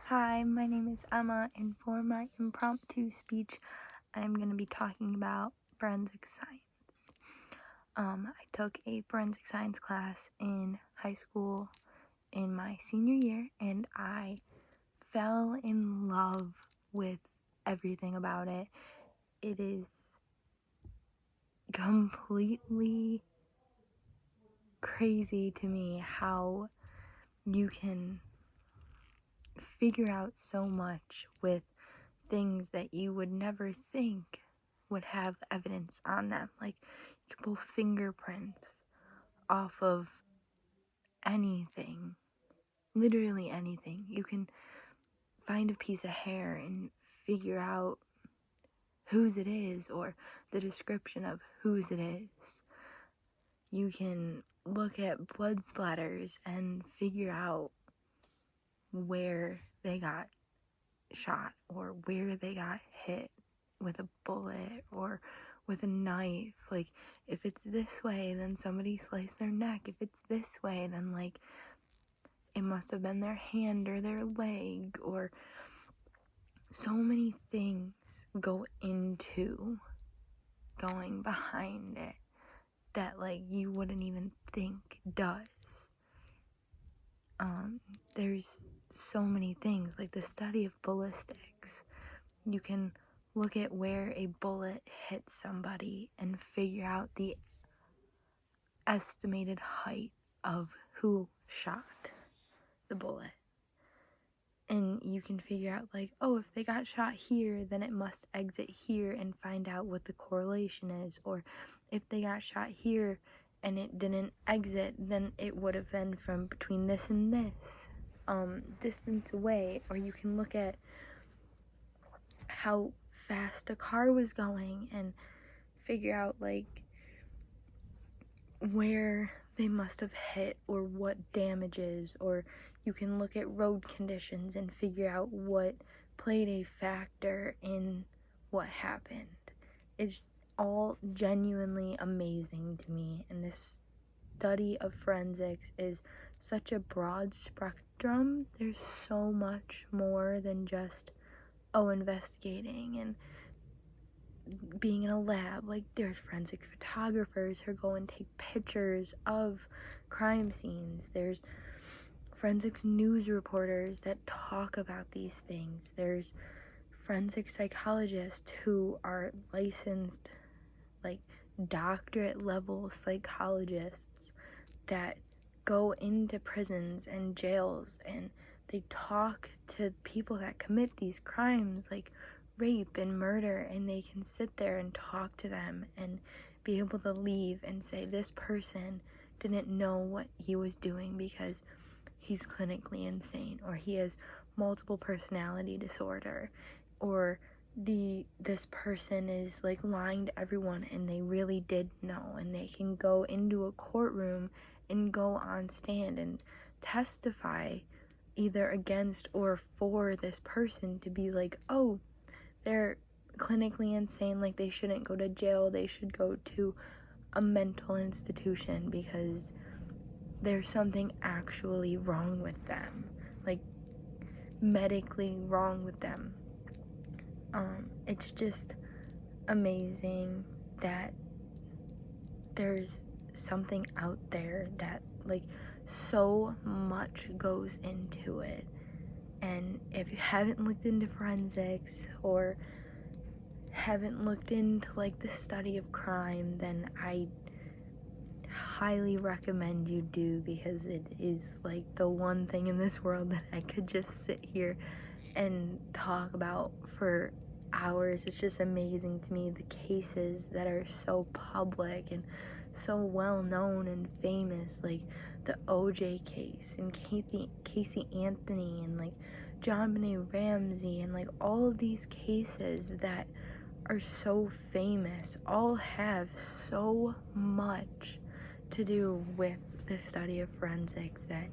Hi, my name is Emma, and for my impromptu speech, I'm going to be talking about forensic science. I took a forensic science class in high school in my senior year, and I fell in love with everything about it. It is completely crazy to me how you can figure out so much with things that you would never think would have evidence on them. Like, you can pull fingerprints off of anything, literally anything. You can find a piece of hair and figure out whose it is or the description of whose it is. You can look at blood splatters and figure out where they got shot or where they got hit with a bullet or with a knife. Like, if it's this way, then somebody sliced their neck. If it's this way, then like it must have been their hand or their leg. Or so many things go into going behind it that like you wouldn't even think does. There's so many things, like the study of ballistics. You can look at where a bullet hit somebody and figure out the estimated height of who shot the bullet. And you can figure out, like, oh, if they got shot here, then it must exit here, and find out what the correlation is. Or if they got shot here and it didn't exit, then it would have been from between this and this distance away. Or you can look at how fast a car was going and figure out like where they must have hit or what damages. Or you can look at road conditions and figure out what played a factor in what happened. It's all genuinely amazing to me, and this study of forensics is such a broad spectrum. There's so much more than just investigating and being in a lab. Like, there's forensic photographers who go and take pictures of crime scenes. There's forensic news reporters that talk about these things. There's forensic psychologists who are licensed, like doctorate level psychologists that go into prisons and jails and they talk to people that commit these crimes like rape and murder, and they can sit there and talk to them and be able to leave and say this person didn't know what he was doing because he's clinically insane, or he has multiple personality disorder, or this person is like lying to everyone and they really did know. And they can go into a courtroom and go on stand and testify either against or for this person to be like, oh, they're clinically insane, like they shouldn't go to jail, they should go to a mental institution because there's something actually wrong with them, like medically wrong with them. It's just amazing that there's something out there that like so much goes into it. And if you haven't looked into forensics or haven't looked into like the study of crime, then I highly recommend you do, because it is like the one thing in this world that I could just sit here and talk about for hours. It's just amazing to me, the cases that are so public and so well known and famous, like the OJ case and Casey Anthony and like JonBenet Ramsey, and like all of these cases that are so famous all have so much to do with the study of forensics that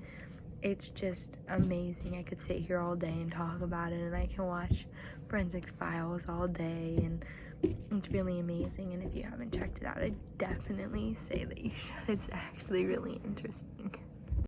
it's just amazing. I could sit here all day and talk about it, and I can watch Forensics Files all day, and it's really amazing. And if you haven't checked it out, I definitely say that you should. It's actually really interesting.